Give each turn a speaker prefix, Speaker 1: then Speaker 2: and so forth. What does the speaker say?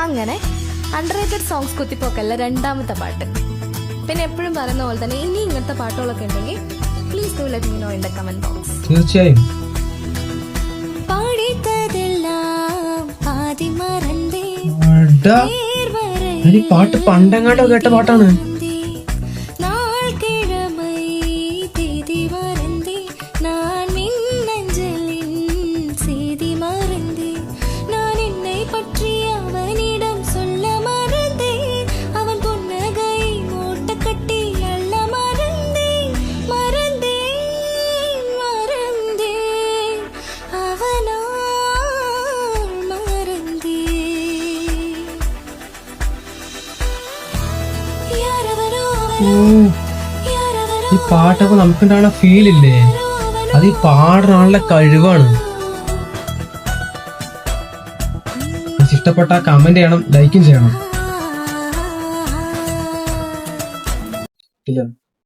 Speaker 1: അങ്ങനെ underrated songs കുത്തിപ്പോക്കല്ല രണ്ടാമത്തെ പാട്ട്. പിന്നെ എപ്പോഴും പറയുന്ന പോലെ തന്നെ ഇനി ഇങ്ങനത്തെ പാട്ടുകളൊക്കെ ഉണ്ടെങ്കിൽ please do let me know in the comment box.
Speaker 2: തീർച്ചയായും. പാട്ട് പണ്ടെങ്ങാണ്ടോ കേട്ട പാട്ടാണ്. ഈ പാട്ടൊക്കെ നമുക്കുണ്ടാവുന്ന ഫീൽ ഇല്ലേ, അത് ഈ പാടുന്ന കഴിവാണ്. ഇഷ്ടപ്പെട്ട കമന്റ് ചെയ്യണം, ലൈക്കും ചെയ്യണം.